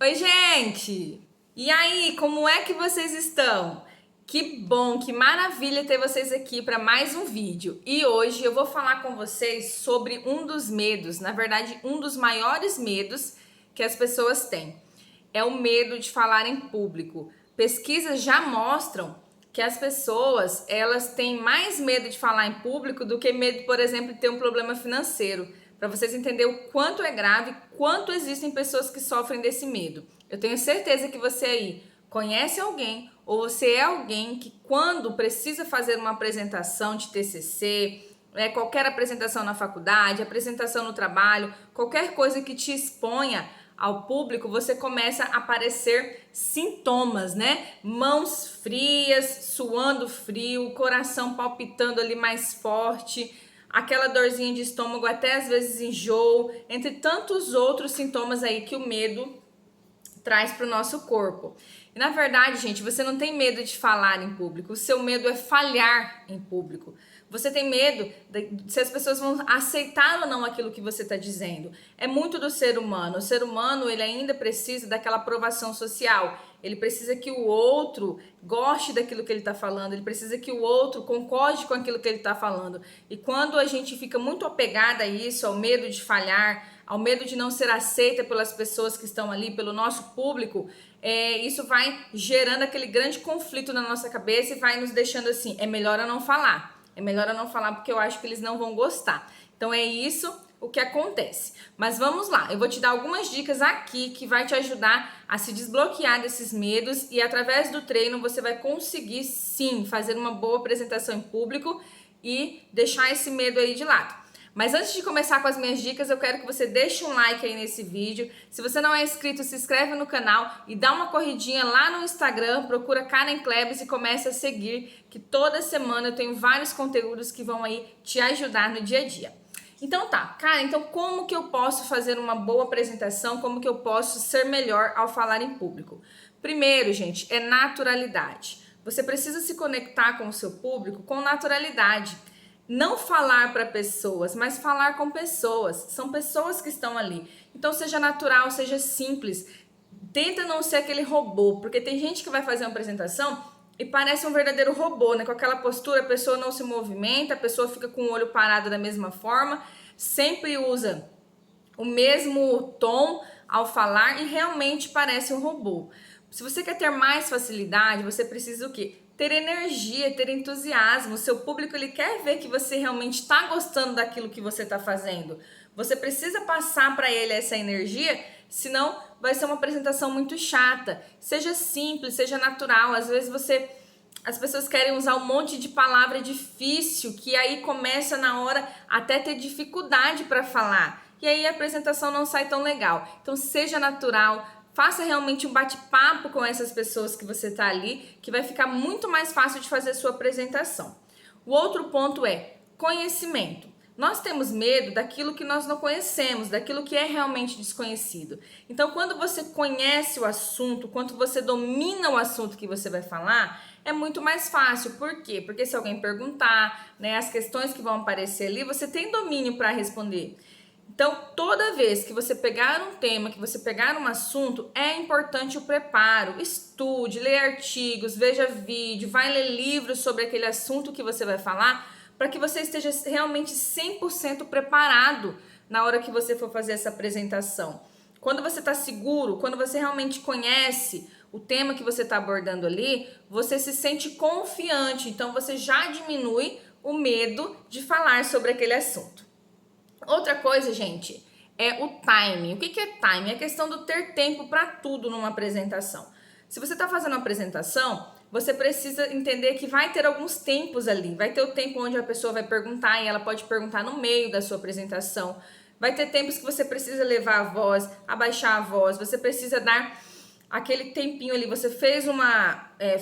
Oi, gente! E aí, como é que vocês estão? Que bom, que maravilha ter vocês aqui para mais um vídeo. E hoje eu vou falar com vocês sobre um dos medos, na verdade, um dos maiores medos que as pessoas têm. É o medo de falar em público. Pesquisas já mostram que as pessoas, elas têm mais medo de falar em público do que medo, por exemplo, de ter um problema financeiro. Para vocês entenderem o quanto é grave, quanto existem pessoas que sofrem desse medo. Eu tenho certeza que você aí conhece alguém ou você é alguém que quando precisa fazer uma apresentação de TCC, qualquer apresentação na faculdade, apresentação no trabalho, qualquer coisa que te exponha ao público, você começa a aparecer sintomas, né? Mãos frias, suando frio, coração palpitando ali mais forte, aquela dorzinha de estômago, até às vezes enjoo, entre tantos outros sintomas aí que o medo traz para o nosso corpo. E na verdade, gente, você não tem medo de falar em público, o seu medo é falhar em público. Você tem medo de se as pessoas vão aceitar ou não aquilo que você está dizendo. É muito do ser humano. O ser humano, ele ainda precisa daquela aprovação social. Ele precisa que o outro goste daquilo que ele está falando. Ele precisa que o outro concorde com aquilo que ele está falando. E quando a gente fica muito apegada a isso, ao medo de falhar, ao medo de não ser aceita pelas pessoas que estão ali, pelo nosso público, isso vai gerando aquele grande conflito na nossa cabeça e vai nos deixando assim, é melhor eu não falar. É melhor eu não falar porque eu acho que eles não vão gostar. Então é isso o que acontece. Mas vamos lá, eu vou te dar algumas dicas aqui que vai te ajudar a se desbloquear desses medos e através do treino você vai conseguir sim fazer uma boa apresentação em público e deixar esse medo aí de lado. Mas antes de começar com as minhas dicas, eu quero que você deixe um like aí nesse vídeo. Se você não é inscrito, se inscreve no canal e dá uma corridinha lá no Instagram, procura Karen Klebs e começa a seguir, que toda semana eu tenho vários conteúdos que vão aí te ajudar no dia a dia. Então tá, cara, então como que eu posso fazer uma boa apresentação, como que eu posso ser melhor ao falar em público? Primeiro, gente, é naturalidade. Você precisa se conectar com o seu público com naturalidade. Não falar para pessoas, mas falar com pessoas. São pessoas que estão ali. Então seja natural, seja simples. Tenta não ser aquele robô, porque tem gente que vai fazer uma apresentação e parece um verdadeiro robô, né? Com aquela postura, a pessoa não se movimenta, a pessoa fica com o olho parado da mesma forma, sempre usa o mesmo tom ao falar e realmente parece um robô. Se você quer ter mais facilidade, você precisa o quê? Ter energia, ter entusiasmo. O seu público ele quer ver que você realmente está gostando daquilo que você está fazendo. Você precisa passar para ele essa energia, senão vai ser uma apresentação muito chata. Seja simples, seja natural. Às vezes as pessoas querem usar um monte de palavra difícil, que aí começa na hora até ter dificuldade para falar. E aí a apresentação não sai tão legal. Então seja natural, faça realmente um bate-papo com essas pessoas que você está ali, que vai ficar muito mais fácil de fazer a sua apresentação. O outro ponto é conhecimento. Nós temos medo daquilo que nós não conhecemos, daquilo que é realmente desconhecido. Então, quando você conhece o assunto, quando você domina o assunto que você vai falar, é muito mais fácil. Por quê? Porque se alguém perguntar, né, as questões que vão aparecer ali, você tem domínio para responder. Então, toda vez que você pegar um tema, que você pegar um assunto, é importante o preparo. Estude, leia artigos, veja vídeo, vai ler livros sobre aquele assunto que você vai falar, para que você esteja realmente 100% preparado na hora que você for fazer essa apresentação. Quando você está seguro, quando você realmente conhece o tema que você está abordando ali, você se sente confiante, então você já diminui o medo de falar sobre aquele assunto. Outra coisa, gente, é o timing. O que é timing? É a questão do ter tempo para tudo numa apresentação. Se você está fazendo uma apresentação, você precisa entender que vai ter alguns tempos ali. Vai ter o tempo onde a pessoa vai perguntar e ela pode perguntar no meio da sua apresentação. Vai ter tempos que você precisa levar a voz, abaixar a voz. Você precisa dar aquele tempinho ali. Você fez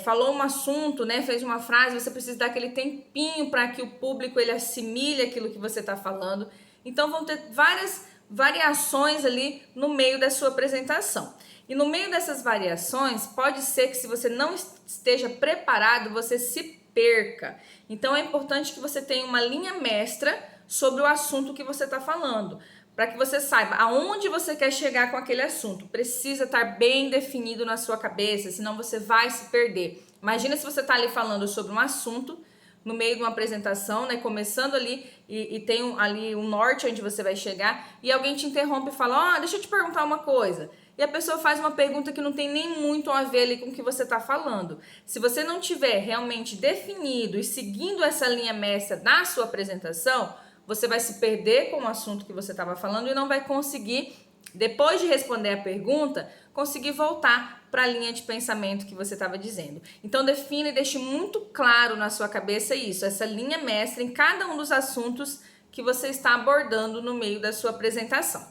falou um assunto, né? Fez uma frase. Você precisa dar aquele tempinho para que o público ele assimile aquilo que você está falando. Então vão ter várias variações ali no meio da sua apresentação. E no meio dessas variações, pode ser que se você não esteja preparado, você se perca. Então é importante que você tenha uma linha mestra sobre o assunto que você está falando. para que você saiba aonde você quer chegar com aquele assunto. Precisa estar bem definido na sua cabeça, senão você vai se perder. Imagina se você está ali falando sobre um assunto, no meio de uma apresentação, né, começando ali e tem ali um norte onde você vai chegar e alguém te interrompe e fala, deixa eu te perguntar uma coisa. E a pessoa faz uma pergunta que não tem nem muito a ver ali com o que você está falando. Se você não tiver realmente definido e seguindo essa linha mestra da sua apresentação, você vai se perder com o assunto que você estava falando e não vai conseguir, depois de responder a pergunta, conseguir voltar para a linha de pensamento que você estava dizendo. Então define e deixe muito claro na sua cabeça isso, essa linha mestra em cada um dos assuntos que você está abordando no meio da sua apresentação.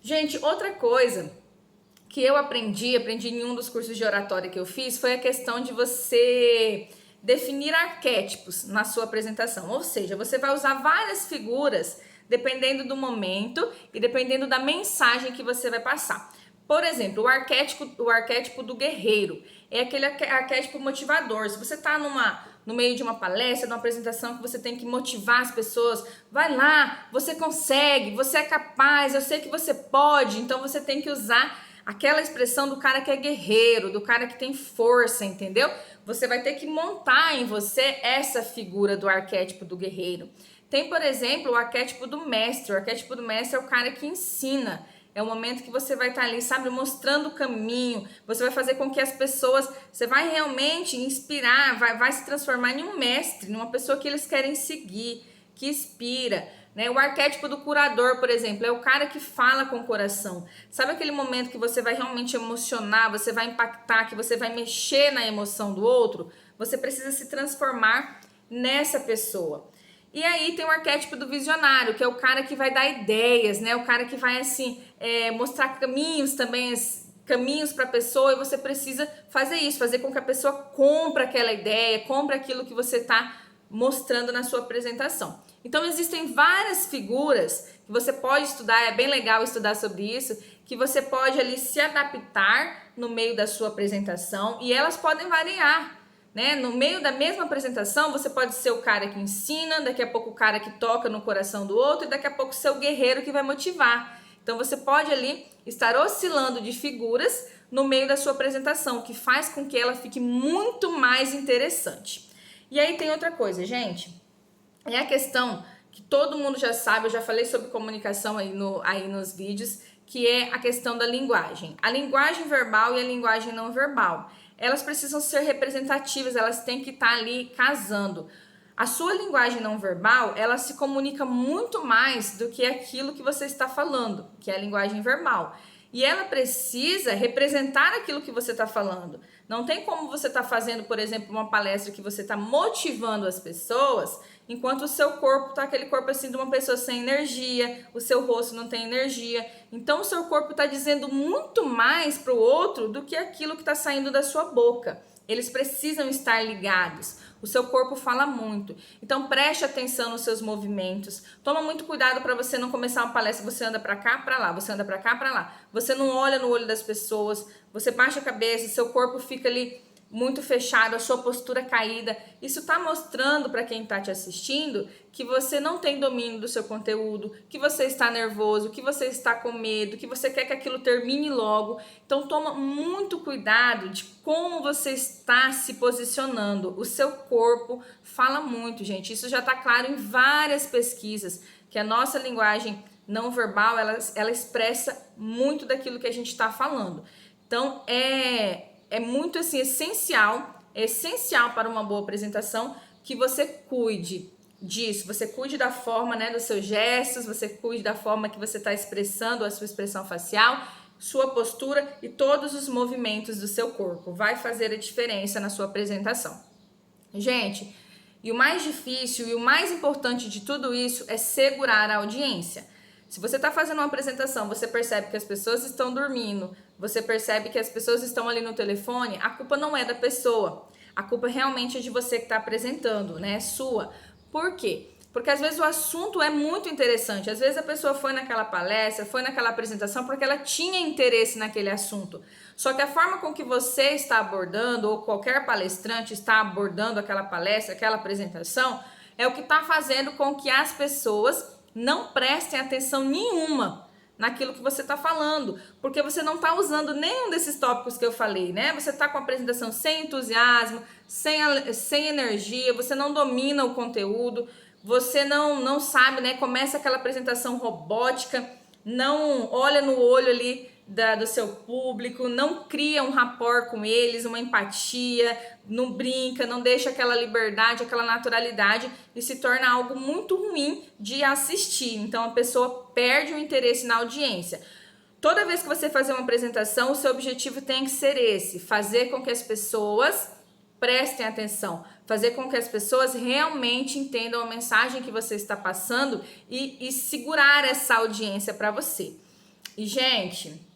Gente, outra coisa que eu aprendi em um dos cursos de oratória que eu fiz, foi a questão de você definir arquétipos na sua apresentação. Ou seja, você vai usar várias figuras dependendo do momento e dependendo da mensagem que você vai passar. Por exemplo, o arquétipo do guerreiro é aquele arquétipo motivador. Se você está no meio de uma palestra, de uma apresentação que você tem que motivar as pessoas, vai lá, você consegue, você é capaz, eu sei que você pode, então você tem que usar aquela expressão do cara que é guerreiro, do cara que tem força, entendeu? Você vai ter que montar em você essa figura do arquétipo do guerreiro. Tem, por exemplo, o arquétipo do mestre. O arquétipo do mestre é o cara que ensina. É o momento que você vai estar ali, sabe, mostrando o caminho. Você vai fazer com que as pessoas, você vai realmente inspirar, vai se transformar em um mestre, numa pessoa que eles querem seguir, que inspira, né? O arquétipo do curador, por exemplo, é o cara que fala com o coração. Sabe aquele momento que você vai realmente emocionar, você vai impactar, que você vai mexer na emoção do outro? Você precisa se transformar nessa pessoa. E aí tem o arquétipo do visionário, que é o cara que vai dar ideias, né? O cara que vai, assim, mostrar caminhos também, caminhos para a pessoa, e você precisa fazer isso, fazer com que a pessoa compre aquela ideia, compre aquilo que você está mostrando na sua apresentação. Então existem várias figuras que você pode estudar, é bem legal estudar sobre isso, que você pode ali se adaptar no meio da sua apresentação e elas podem variar. Né? No meio da mesma apresentação, você pode ser o cara que ensina, daqui a pouco o cara que toca no coração do outro e daqui a pouco ser o guerreiro que vai motivar. Então você pode ali estar oscilando de figuras no meio da sua apresentação, que faz com que ela fique muito mais interessante. E aí tem outra coisa, gente, é a questão que todo mundo já sabe, eu já falei sobre comunicação aí nos vídeos, que é a questão da linguagem. A linguagem verbal e a linguagem não verbal. Elas precisam ser representativas, elas têm que estar ali casando. A sua linguagem não verbal, ela se comunica muito mais do que aquilo que você está falando, que é a linguagem verbal. E ela precisa representar aquilo que você está falando. Não tem como você estar fazendo, por exemplo, uma palestra que você está motivando as pessoas, enquanto o seu corpo está aquele corpo assim de uma pessoa sem energia, o seu rosto não tem energia. Então o seu corpo está dizendo muito mais para o outro do que aquilo que está saindo da sua boca. Eles precisam estar ligados. O seu corpo fala muito. Então preste atenção nos seus movimentos. Toma muito cuidado para você não começar uma palestra, você anda para cá, para lá, você anda para cá, para lá. Você não olha no olho das pessoas, você baixa a cabeça, seu corpo fica ali muito fechado, a sua postura caída. Isso está mostrando para quem está te assistindo que você não tem domínio do seu conteúdo, que você está nervoso, que você está com medo, que você quer que aquilo termine logo. Então toma muito cuidado de como você está se posicionando. O seu corpo fala muito, gente. Isso já está claro em várias pesquisas, que a nossa linguagem não verbal, ela expressa muito daquilo que a gente está falando. Então é muito assim, essencial para uma boa apresentação que você cuide disso, você cuide da forma, né, dos seus gestos, você cuide da forma que você está expressando a sua expressão facial, sua postura e todos os movimentos do seu corpo. Vai fazer a diferença na sua apresentação. Gente, e o mais difícil e o mais importante de tudo isso é segurar a audiência. Se você está fazendo uma apresentação, você percebe que as pessoas estão dormindo, você percebe que as pessoas estão ali no telefone, a culpa não é da pessoa. A culpa realmente é de você que está apresentando, né? É sua. Por quê? Porque às vezes o assunto é muito interessante. Às vezes a pessoa foi naquela palestra, foi naquela apresentação porque ela tinha interesse naquele assunto. Só que a forma com que você está abordando, ou qualquer palestrante está abordando aquela palestra, aquela apresentação, é o que está fazendo com que as pessoas não prestem atenção nenhuma naquilo que você está falando, porque você não está usando nenhum desses tópicos que eu falei, né? Você está com a apresentação sem entusiasmo, sem energia, você não domina o conteúdo, você não sabe, né? Começa aquela apresentação robótica, não olha no olho ali do seu público, não cria um rapport com eles, uma empatia, não brinca, não deixa aquela liberdade, aquela naturalidade e se torna algo muito ruim de assistir. Então a pessoa perde o interesse na audiência. Toda vez que você fazer uma apresentação, o seu objetivo tem que ser esse: fazer com que as pessoas prestem atenção, fazer com que as pessoas realmente entendam a mensagem que você está passando e segurar essa audiência para você. E, gente,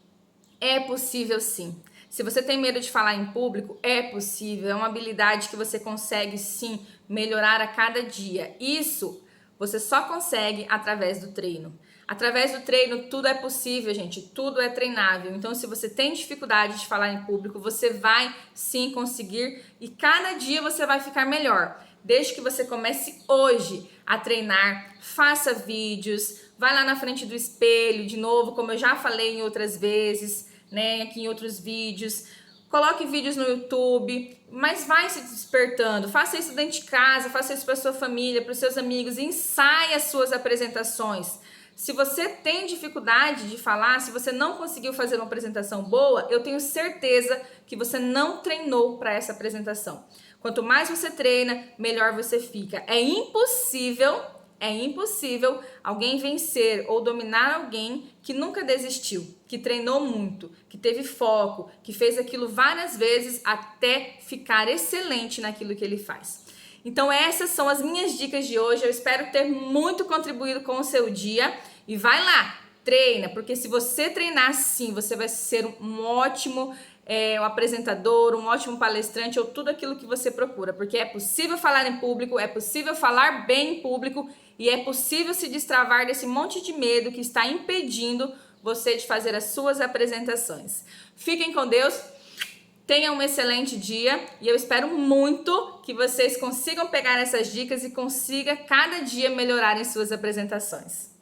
é possível sim. Se você tem medo de falar em público, é possível. É uma habilidade que você consegue sim melhorar a cada dia. Isso você só consegue através do treino. Através do treino, tudo é possível, gente. Tudo é treinável. Então, se você tem dificuldade de falar em público, você vai sim conseguir e cada dia você vai ficar melhor. Desde que você comece hoje a treinar, faça vídeos, vai lá na frente do espelho, de novo, como eu já falei em outras vezes, né, aqui em outros vídeos. Coloque vídeos no YouTube, mas vai se despertando. Faça isso dentro de casa, faça isso para sua família, para os seus amigos. Ensaie as suas apresentações. Se você tem dificuldade de falar, se você não conseguiu fazer uma apresentação boa, eu tenho certeza que você não treinou para essa apresentação. Quanto mais você treina, melhor você fica. É impossível alguém vencer ou dominar alguém que nunca desistiu, que treinou muito, que teve foco, que fez aquilo várias vezes até ficar excelente naquilo que ele faz. Então essas são as minhas dicas de hoje. Eu espero ter muito contribuído com o seu dia. E vai lá, treina, porque se você treinar sim, você vai ser um ótimo um apresentador, um ótimo palestrante ou tudo aquilo que você procura. Porque é possível falar em público, é possível falar bem em público e é possível se destravar desse monte de medo que está impedindo você de fazer as suas apresentações. Fiquem com Deus. Tenham um excelente dia e eu espero muito que vocês consigam pegar essas dicas e consigam cada dia melhorar em suas apresentações.